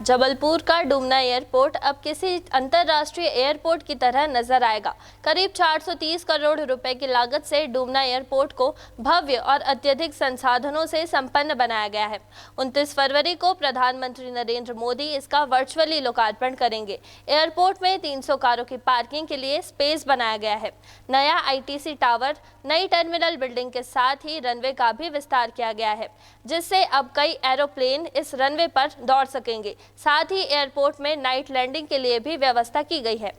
जबलपुर का डुमना एयरपोर्ट अब किसी अंतर्राष्ट्रीय एयरपोर्ट की तरह नजर आएगा। करीब 430 करोड़ रुपए की लागत से डुमना एयरपोर्ट को भव्य और अत्यधिक संसाधनों से संपन्न बनाया गया है। 29 फरवरी को प्रधानमंत्री नरेंद्र मोदी इसका वर्चुअली लोकार्पण करेंगे। एयरपोर्ट में 300 कारों की पार्किंग के लिए स्पेस बनाया गया है। नया आईटीसी टावर, नई टर्मिनल बिल्डिंग के साथ ही रनवे का भी विस्तार किया गया है, जिससे अब कई एरोप्लेन इस रनवे पर दौड़ सकेंगे। साथ ही एयरपोर्ट में नाइट लैंडिंग के लिए भी व्यवस्था की गई है।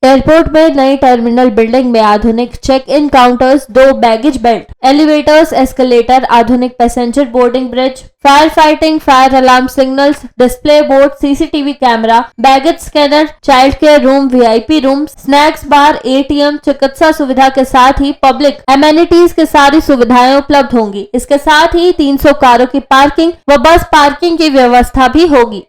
एयरपोर्ट में नई टर्मिनल बिल्डिंग में आधुनिक check in counters, 2 baggage belt, elevators, escalator, आधुनिक passenger boarding bridge, fire fighting, fire alarm signals, display board, CCTV camera, baggage scanner, child care room, VIP room, snacks bar, ATM, चिकित्सा सुविधा के साथ ही public amenities के सारी सुविधाएं उपलब्ध होंगी। इसके साथ ही 300 कारों की पार्किंग व बस पार्किंग की व्यवस्था भी होगी।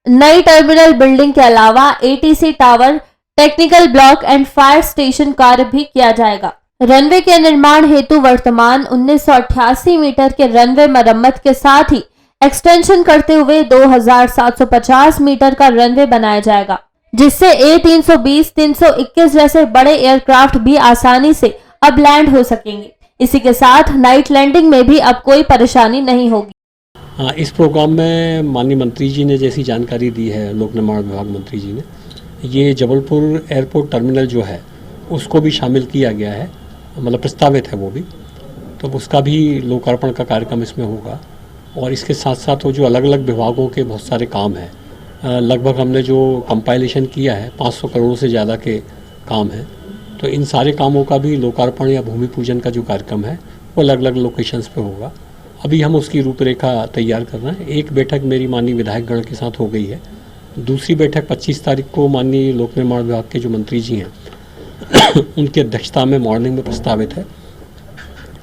नई टर्मिनल बिल्डिंग के अलावा ATC tower, technical block and fire station कार्य भी किया जाएगा। रनवे के निर्माण हेतु वर्तमान 1988 मीटर के रनवे मरम्मत के साथ ही एक्सटेंशन करते हुए 2750 मीटर का रनवे बनाया जाएगा, जिससे A320, 321 जैसे बड़े एयरक्राफ्ट भी आसानी से अब लैंड हो सकेंगे। इसी के साथ नाइट लैंडिंग में भी अब कोई परेशानी नहीं होगी। इस प्रोग्राम में माननीय मंत्री जी ने जैसी जानकारी दी है, लोक निर्माण विभाग मंत्री जी ने, ये जबलपुर एयरपोर्ट टर्मिनल जो है उसको भी शामिल किया गया है, मतलब प्रस्तावित है वो भी, तो उसका भी लोकार्पण का कार्यक्रम इसमें होगा। और इसके साथ साथ वो जो अलग अलग विभागों के बहुत सारे काम हैं, लगभग हमने जो कंपाइलेशन किया है 500 करोड़ से ज़्यादा के काम हैं, तो इन सारे कामों का भी लोकार्पण या भूमि पूजन का जो कार्यक्रम है वो अलग अलग लोकेशंस पे होगा। अभी हम उसकी रूपरेखा तैयार कर रहे हैं। एक बैठक मेरी माननीय विधायकगण के साथ हो गई है, दूसरी बैठक 25 तारीख को माननीय लोक निर्माण विभाग के जो मंत्री जी हैं उनकी अध्यक्षता में मॉर्निंग में प्रस्तावित है।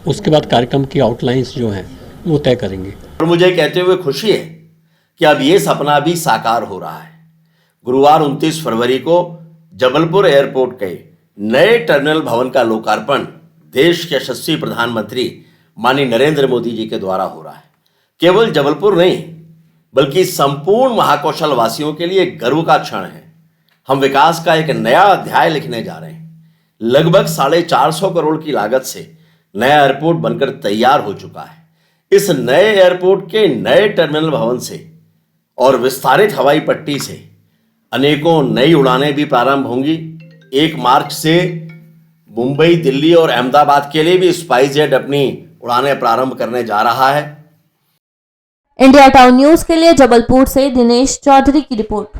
उसके बाद कार्यक्रम की आउटलाइंस जो हैं वो तय करेंगे। और मुझे कहते हुए खुशी है कि अब ये सपना भी साकार हो रहा है। गुरुवार 29 फरवरी को जबलपुर एयरपोर्ट के नए टर्मिनल भवन का लोकार्पण देश के यशस्वी प्रधानमंत्री माननीय नरेंद्र मोदी जी के द्वारा हो रहा है। केवल जबलपुर नहीं बल्कि संपूर्ण महाकौशल वासियों के लिए गर्व का क्षण है। हम विकास का एक नया अध्याय लिखने जा रहे हैं। लगभग 450 करोड़ की लागत से नया एयरपोर्ट बनकर तैयार हो चुका है। इस नए एयरपोर्ट के नए टर्मिनल भवन से और विस्तारित हवाई पट्टी से अनेकों नई उड़ानें भी प्रारंभ होंगी। 1 मार्च से मुंबई, दिल्ली और अहमदाबाद के लिए भी स्पाइसजेट अपनी उड़ानें प्रारंभ करने जा रहा है। इंडिया टाउन न्यूज के लिए जबलपुर से दिनेश चौधरी की रिपोर्ट।